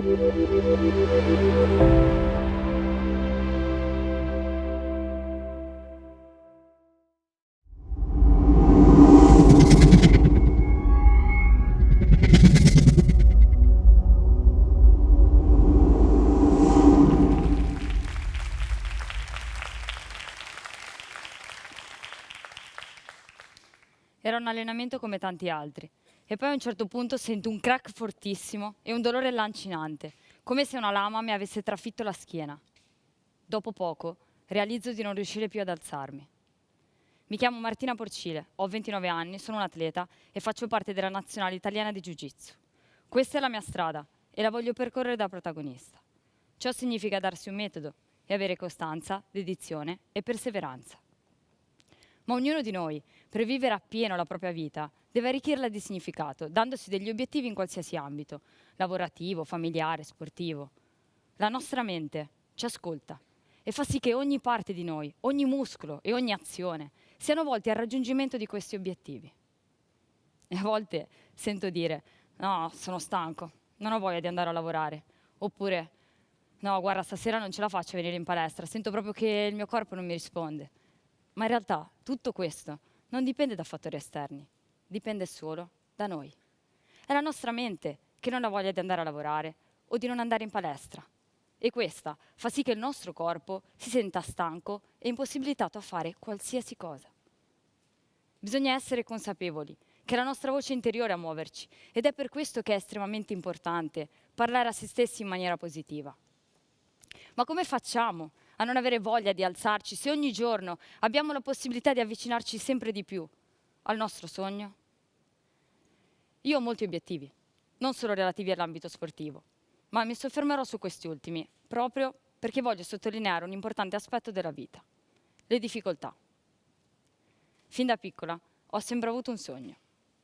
Era un allenamento come tanti altri. E poi a un certo punto sento un crack fortissimo e un dolore lancinante, come se una lama mi avesse trafitto la schiena. Dopo poco realizzo di non riuscire più ad alzarmi. Mi chiamo Martina Porcile, ho 29 anni, sono un atleta e faccio parte della nazionale italiana di Jiu-Jitsu. Questa è la mia strada e la voglio percorrere da protagonista. Ciò significa darsi un metodo e avere costanza, dedizione e perseveranza. Ma ognuno di noi, per vivere appieno la propria vita, deve arricchirla di significato, dandosi degli obiettivi in qualsiasi ambito, lavorativo, familiare, sportivo. La nostra mente ci ascolta e fa sì che ogni parte di noi, ogni muscolo e ogni azione siano volti al raggiungimento di questi obiettivi. E a volte sento dire: no, sono stanco, non ho voglia di andare a lavorare. Oppure: no, guarda, stasera non ce la faccio a venire in palestra, sento proprio che il mio corpo non mi risponde. Ma in realtà tutto questo non dipende da fattori esterni, dipende solo da noi. È la nostra mente che non ha voglia di andare a lavorare o di non andare in palestra. E questa fa sì che il nostro corpo si senta stanco e impossibilitato a fare qualsiasi cosa. Bisogna essere consapevoli che è la nostra voce interiore a muoverci ed è per questo che è estremamente importante parlare a se stessi in maniera positiva. Ma come facciamo a non avere voglia di alzarci se ogni giorno abbiamo la possibilità di avvicinarci sempre di più al nostro sogno? Io ho molti obiettivi, non solo relativi all'ambito sportivo, ma mi soffermerò su questi ultimi, proprio perché voglio sottolineare un importante aspetto della vita: le difficoltà. Fin da piccola ho sempre avuto un sogno: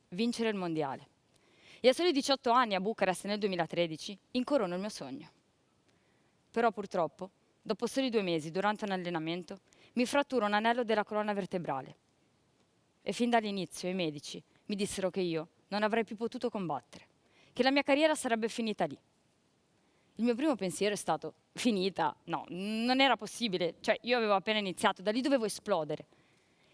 vincere il mondiale. E a soli 18 anni a Bucarest nel 2013 incorono il mio sogno. Però purtroppo, dopo soli 2 mesi, durante un allenamento, mi fratturo un anello della colonna vertebrale. E fin dall'inizio i medici mi dissero che io non avrei più potuto combattere, che la mia carriera sarebbe finita lì. Il mio primo pensiero è stato: finita? No, non era possibile, cioè io avevo appena iniziato, da lì dovevo esplodere.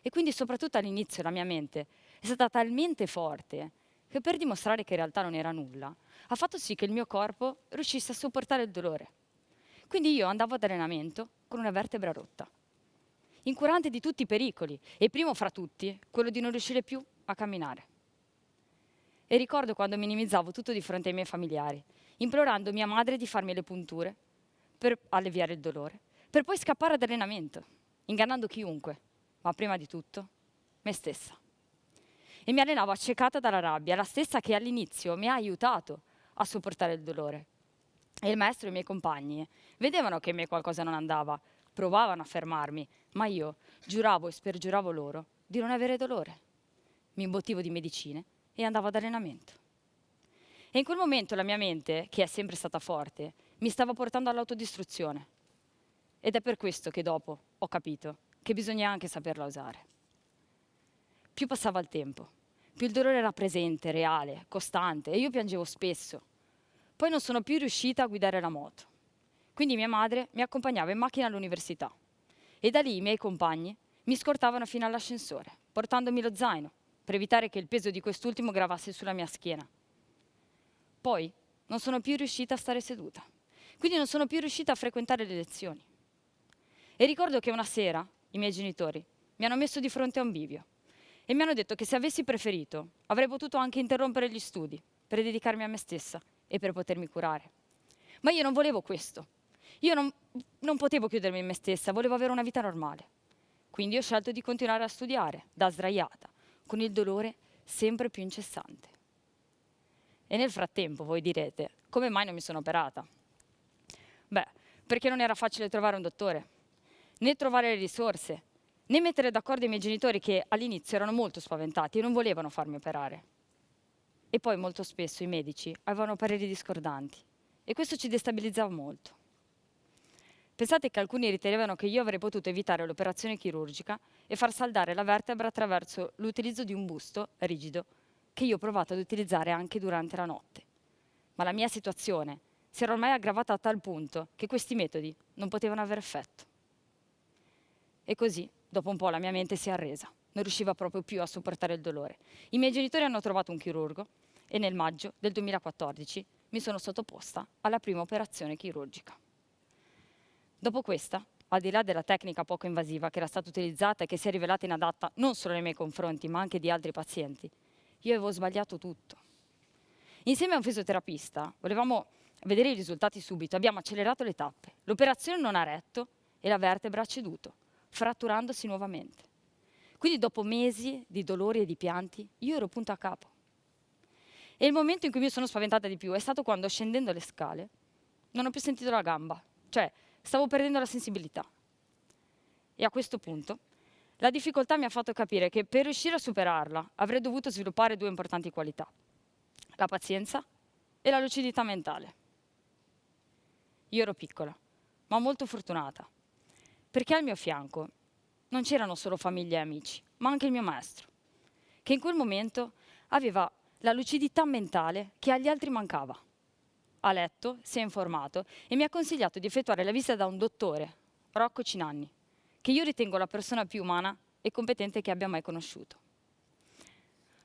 E quindi soprattutto all'inizio la mia mente è stata talmente forte che, per dimostrare che in realtà non era nulla, ha fatto sì che il mio corpo riuscisse a sopportare il dolore. Quindi io andavo ad allenamento con una vertebra rotta, incurante di tutti i pericoli, e primo fra tutti quello di non riuscire più a camminare. E ricordo quando minimizzavo tutto di fronte ai miei familiari, implorando mia madre di farmi le punture per alleviare il dolore, per poi scappare ad allenamento, ingannando chiunque, ma prima di tutto me stessa. E mi allenavo accecata dalla rabbia, la stessa che all'inizio mi ha aiutato a sopportare il dolore. E il maestro e i miei compagni vedevano che in me qualcosa non andava, provavano a fermarmi, ma io giuravo e spergiuravo loro di non avere dolore. Mi imbottivo di medicine e andavo ad allenamento. E in quel momento la mia mente, che è sempre stata forte, mi stava portando all'autodistruzione. Ed è per questo che dopo ho capito che bisogna anche saperla usare. Più passava il tempo, più il dolore era presente, reale, costante, e io piangevo spesso. Poi non sono più riuscita a guidare la moto. Quindi mia madre mi accompagnava in macchina all'università. E da lì i miei compagni mi scortavano fino all'ascensore, portandomi lo zaino, per evitare che il peso di quest'ultimo gravasse sulla mia schiena. Poi non sono più riuscita a stare seduta. Quindi non sono più riuscita a frequentare le lezioni. E ricordo che una sera i miei genitori mi hanno messo di fronte a un bivio e mi hanno detto che se avessi preferito avrei potuto anche interrompere gli studi per dedicarmi a me stessa e per potermi curare. Ma io non volevo questo. Io non potevo chiudermi in me stessa, volevo avere una vita normale. Quindi ho scelto di continuare a studiare, da sdraiata, con il dolore sempre più incessante. E nel frattempo voi direte: come mai non mi sono operata? Beh, perché non era facile trovare un dottore, né trovare le risorse, né mettere d'accordo i miei genitori, che all'inizio erano molto spaventati e non volevano farmi operare. E poi molto spesso i medici avevano pareri discordanti e questo ci destabilizzava molto. Pensate che alcuni ritenevano che io avrei potuto evitare l'operazione chirurgica e far saldare la vertebra attraverso l'utilizzo di un busto rigido che io ho provato ad utilizzare anche durante la notte. Ma la mia situazione si era ormai aggravata a tal punto che questi metodi non potevano avere effetto. E così, dopo un po', la mia mente si è arresa. Non riusciva proprio più a sopportare il dolore. I miei genitori hanno trovato un chirurgo e nel maggio del 2014 mi sono sottoposta alla prima operazione chirurgica. Dopo questa, al di là della tecnica poco invasiva che era stata utilizzata e che si è rivelata inadatta non solo nei miei confronti, ma anche di altri pazienti, io avevo sbagliato tutto. Insieme a un fisioterapista volevamo vedere i risultati subito, abbiamo accelerato le tappe. L'operazione non ha retto e la vertebra ha ceduto, fratturandosi nuovamente. Quindi dopo mesi di dolori e di pianti, io ero punto a capo. E il momento in cui mi sono spaventata di più è stato quando, scendendo le scale, non ho più sentito la gamba, cioè stavo perdendo la sensibilità. E a questo punto la difficoltà mi ha fatto capire che per riuscire a superarla avrei dovuto sviluppare 2 importanti qualità: la pazienza e la lucidità mentale. Io ero piccola, ma molto fortunata, perché al mio fianco non c'erano solo famiglia e amici, ma anche il mio maestro, che in quel momento aveva la lucidità mentale che agli altri mancava. Ha letto, si è informato e mi ha consigliato di effettuare la visita da un dottore, Rocco Cinanni, che io ritengo la persona più umana e competente che abbia mai conosciuto.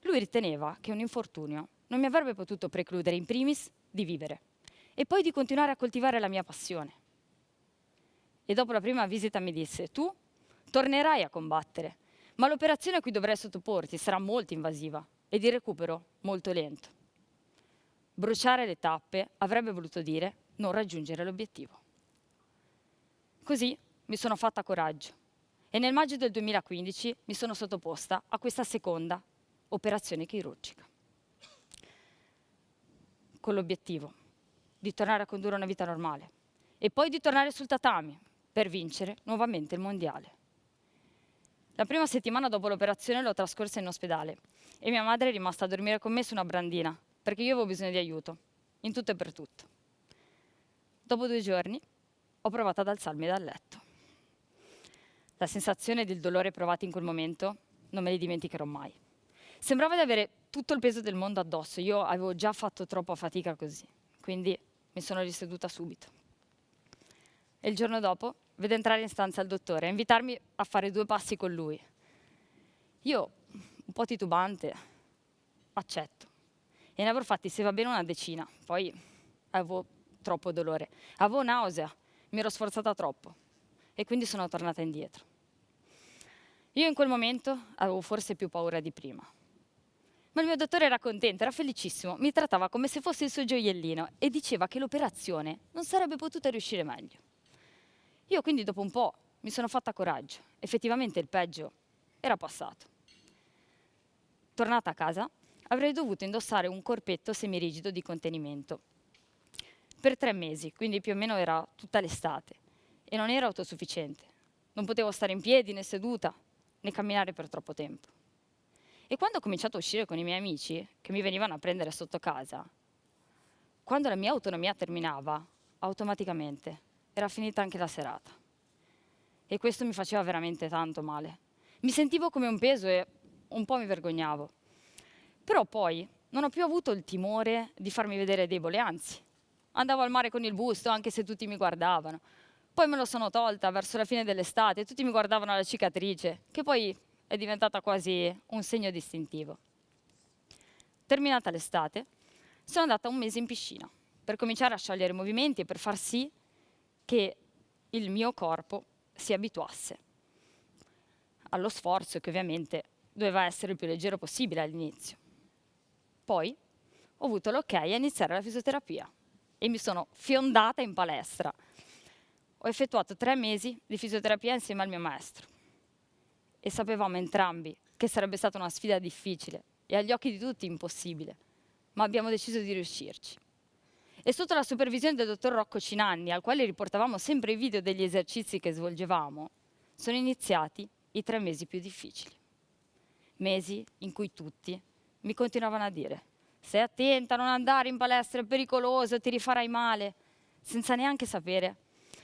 Lui riteneva che un infortunio non mi avrebbe potuto precludere in primis di vivere e poi di continuare a coltivare la mia passione. E dopo la prima visita mi disse: tu tornerai a combattere, ma l'operazione a cui dovrai sottoporti sarà molto invasiva e di recupero molto lento. Bruciare le tappe avrebbe voluto dire non raggiungere l'obiettivo. Così mi sono fatta coraggio e nel maggio del 2015 mi sono sottoposta a questa seconda operazione chirurgica, con l'obiettivo di tornare a condurre una vita normale e poi di tornare sul tatami per vincere nuovamente il mondiale. La prima settimana dopo l'operazione l'ho trascorsa in ospedale e mia madre è rimasta a dormire con me su una brandina perché io avevo bisogno di aiuto, in tutto e per tutto. Dopo 2 giorni ho provato ad alzarmi dal letto. La sensazione del dolore provato in quel momento non me li dimenticherò mai. Sembrava di avere tutto il peso del mondo addosso, io avevo già fatto troppa fatica così, quindi mi sono riseduta subito. E il giorno dopo vedo entrare in stanza il dottore e invitarmi a fare 2 passi con lui. Io, un po' titubante, accetto. E ne avrò fatti, se va bene, una decina. Poi avevo troppo dolore. Avevo nausea, mi ero sforzata troppo. E quindi sono tornata indietro. Io in quel momento avevo forse più paura di prima. Ma il mio dottore era contento, era felicissimo, mi trattava come se fosse il suo gioiellino e diceva che l'operazione non sarebbe potuta riuscire meglio. Io quindi dopo un po' mi sono fatta coraggio. Effettivamente il peggio era passato. Tornata a casa, avrei dovuto indossare un corpetto semirigido di contenimento per 3 mesi, quindi più o meno era tutta l'estate, e non era autosufficiente. Non potevo stare in piedi né seduta, né camminare per troppo tempo. E quando ho cominciato a uscire con i miei amici, che mi venivano a prendere sotto casa, quando la mia autonomia terminava, automaticamente era finita anche la serata. E questo mi faceva veramente tanto male. Mi sentivo come un peso e un po' mi vergognavo. Però poi non ho più avuto il timore di farmi vedere debole, anzi, andavo al mare con il busto anche se tutti mi guardavano. Poi me lo sono tolta verso la fine dell'estate e tutti mi guardavano la cicatrice, che poi è diventata quasi un segno distintivo. Terminata l'estate, sono andata 1 mese in piscina per cominciare a sciogliere i movimenti e per far sì che il mio corpo si abituasse allo sforzo, che ovviamente doveva essere il più leggero possibile all'inizio. Poi ho avuto l'ok a iniziare la fisioterapia e mi sono fiondata in palestra. Ho effettuato 3 mesi di fisioterapia insieme al mio maestro e sapevamo entrambi che sarebbe stata una sfida difficile e agli occhi di tutti impossibile, ma abbiamo deciso di riuscirci. E sotto la supervisione del dottor Rocco Cinanni, al quale riportavamo sempre i video degli esercizi che svolgevamo, sono iniziati i 3 mesi più difficili. Mesi in cui tutti mi continuavano a dire: stai attenta a non andare in palestra, è pericoloso, ti rifarai male, senza neanche sapere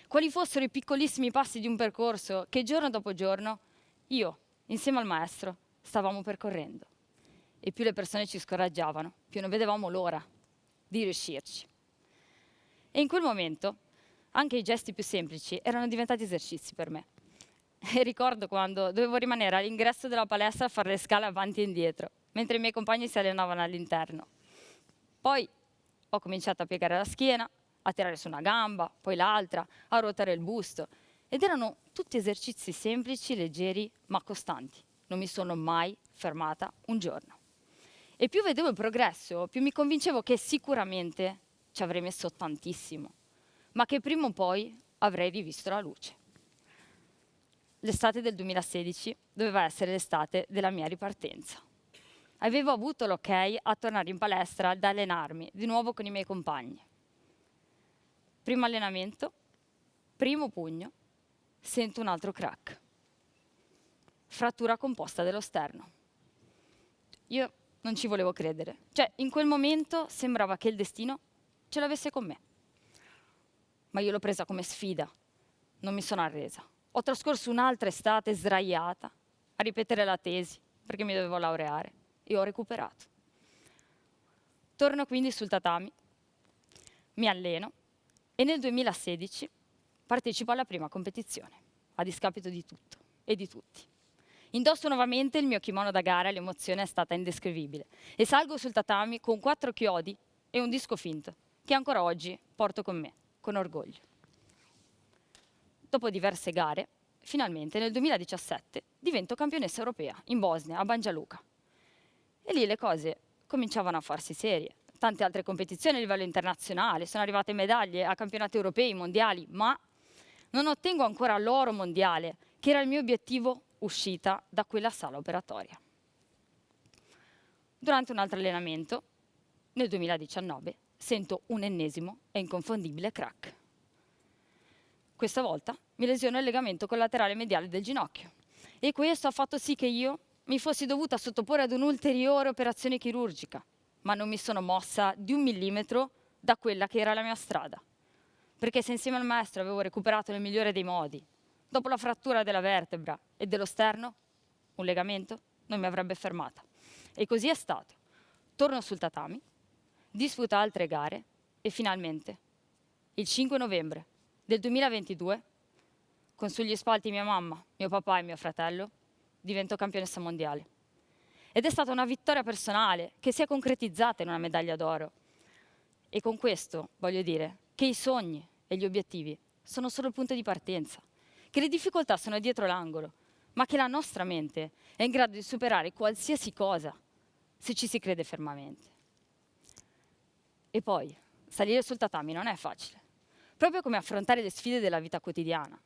quali fossero i piccolissimi passi di un percorso che giorno dopo giorno io, insieme al maestro, stavamo percorrendo. E più le persone ci scoraggiavano, più non vedevamo l'ora di riuscirci. E in quel momento anche i gesti più semplici erano diventati esercizi per me. E ricordo quando dovevo rimanere all'ingresso della palestra a fare le scale avanti e indietro, mentre i miei compagni si allenavano all'interno. Poi ho cominciato a piegare la schiena, a tirare su una gamba, poi l'altra, a ruotare il busto. Ed erano tutti esercizi semplici, leggeri, ma costanti. Non mi sono mai fermata un giorno. E più vedevo il progresso, più mi convincevo che sicuramente ci avrei messo tantissimo, ma che prima o poi avrei rivisto la luce. L'estate del 2016 doveva essere l'estate della mia ripartenza. Avevo avuto l'ok a tornare in palestra ad allenarmi di nuovo con i miei compagni. Primo allenamento, primo pugno, sento un altro crack. Frattura composta dello sterno. Io non ci volevo credere. Cioè, in quel momento sembrava che il destino ce l'avesse con me. Ma io l'ho presa come sfida. Non mi sono arresa. Ho trascorso un'altra estate sdraiata a ripetere la tesi perché mi dovevo laureare e ho recuperato. Torno quindi sul tatami, mi alleno e nel 2016 partecipo alla prima competizione, a discapito di tutto e di tutti. Indosso nuovamente il mio kimono da gara e l'emozione è stata indescrivibile. E salgo sul tatami con 4 chiodi e un disco finto, che ancora oggi porto con me, con orgoglio. Dopo diverse gare, finalmente nel 2017 divento campionessa europea in Bosnia, a Banja Luka. E lì le cose cominciavano a farsi serie. Tante altre competizioni a livello internazionale, sono arrivate medaglie a campionati europei, mondiali, ma non ottengo ancora l'oro mondiale, che era il mio obiettivo uscita da quella sala operatoria. Durante un altro allenamento, nel 2019, sento un ennesimo e inconfondibile crack. Questa volta mi lesiono il legamento collaterale mediale del ginocchio e questo ha fatto sì che io mi fossi dovuta sottoporre ad un'ulteriore operazione chirurgica, ma non mi sono mossa di 1 millimetro da quella che era la mia strada. Perché se insieme al maestro avevo recuperato nel migliore dei modi, dopo la frattura della vertebra e dello sterno, un legamento non mi avrebbe fermata. E così è stato. Torno sul tatami, disputo altre gare e finalmente, il 5 novembre del 2022, con sugli spalti mia mamma, mio papà e mio fratello, divento campionessa mondiale. Ed è stata una vittoria personale che si è concretizzata in una medaglia d'oro. E con questo voglio dire che i sogni e gli obiettivi sono solo il punto di partenza, che le difficoltà sono dietro l'angolo, ma che la nostra mente è in grado di superare qualsiasi cosa se ci si crede fermamente. E poi, salire sul tatami non è facile, proprio come affrontare le sfide della vita quotidiana.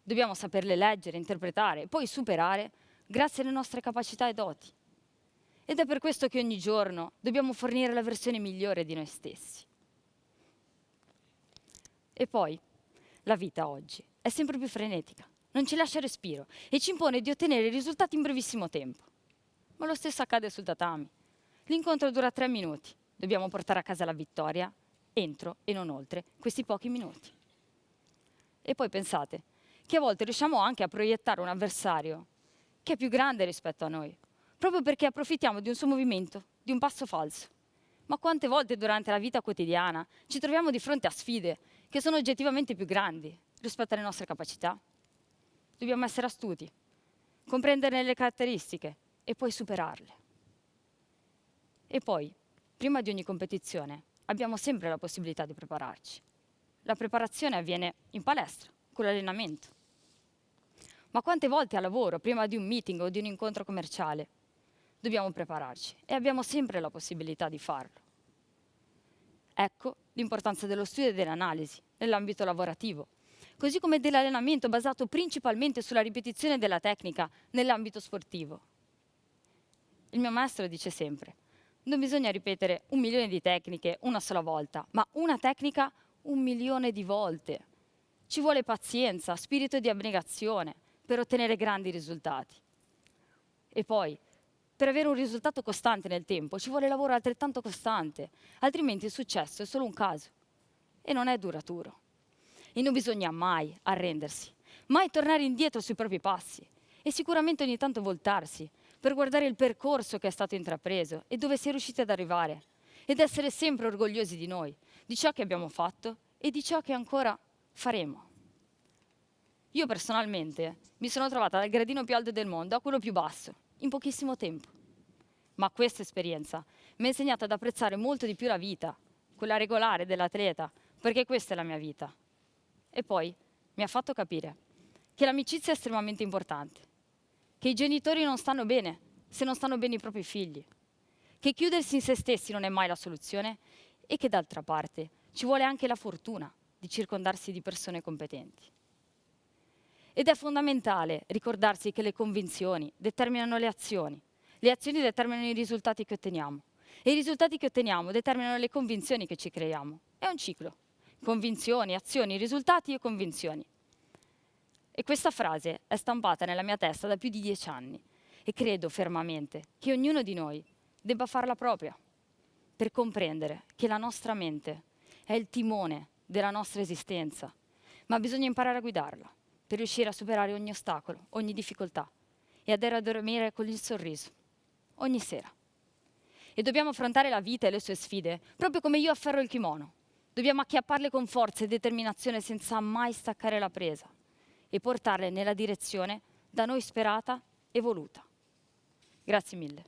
Dobbiamo saperle leggere, interpretare e poi superare grazie alle nostre capacità e doti. Ed è per questo che ogni giorno dobbiamo fornire la versione migliore di noi stessi. E poi, la vita oggi è sempre più frenetica, non ci lascia respiro e ci impone di ottenere risultati in brevissimo tempo. Ma lo stesso accade sul tatami. L'incontro dura 3 minuti, dobbiamo portare a casa la vittoria entro e non oltre questi pochi minuti. E poi pensate che a volte riusciamo anche a proiettare un avversario che è più grande rispetto a noi, proprio perché approfittiamo di un suo movimento, di un passo falso. Ma quante volte durante la vita quotidiana ci troviamo di fronte a sfide che sono oggettivamente più grandi rispetto alle nostre capacità? Dobbiamo essere astuti, comprenderne le caratteristiche e poi superarle. E poi, prima di ogni competizione, abbiamo sempre la possibilità di prepararci. La preparazione avviene in palestra, con l'allenamento. Ma quante volte a lavoro, prima di un meeting o di un incontro commerciale, dobbiamo prepararci e abbiamo sempre la possibilità di farlo. Ecco l'importanza dello studio e dell'analisi nell'ambito lavorativo, così come dell'allenamento basato principalmente sulla ripetizione della tecnica nell'ambito sportivo. Il mio maestro dice sempre: non bisogna ripetere 1 milione di tecniche una sola volta, ma una tecnica 1 milione di volte. Ci vuole pazienza, spirito di abnegazione per ottenere grandi risultati. E poi, per avere un risultato costante nel tempo, ci vuole lavoro altrettanto costante, altrimenti il successo è solo un caso e non è duraturo. E non bisogna mai arrendersi, mai tornare indietro sui propri passi e sicuramente ogni tanto voltarsi per guardare il percorso che è stato intrapreso e dove si è riusciti ad arrivare ed essere sempre orgogliosi di noi, di ciò che abbiamo fatto e di ciò che ancora faremo. Io personalmente mi sono trovata dal gradino più alto del mondo a quello più basso, in pochissimo tempo. Ma questa esperienza mi ha insegnato ad apprezzare molto di più la vita, quella regolare dell'atleta, perché questa è la mia vita. E poi mi ha fatto capire che l'amicizia è estremamente importante, che i genitori non stanno bene se non stanno bene i propri figli, che chiudersi in se stessi non è mai la soluzione e che d'altra parte ci vuole anche la fortuna di circondarsi di persone competenti. Ed è fondamentale ricordarsi che le convinzioni determinano le azioni determinano i risultati che otteniamo e i risultati che otteniamo determinano le convinzioni che ci creiamo. È un ciclo. Convinzioni, azioni, risultati e convinzioni. E questa frase è stampata nella mia testa da più di 10 anni e credo fermamente che ognuno di noi debba farla propria per comprendere che la nostra mente è il timone della nostra esistenza, ma bisogna imparare a guidarla per riuscire a superare ogni ostacolo, ogni difficoltà e ad andare a dormire con il sorriso, ogni sera. E dobbiamo affrontare la vita e le sue sfide, proprio come io afferro il kimono. Dobbiamo acchiapparle con forza e determinazione senza mai staccare la presa e portarle nella direzione da noi sperata e voluta. Grazie mille.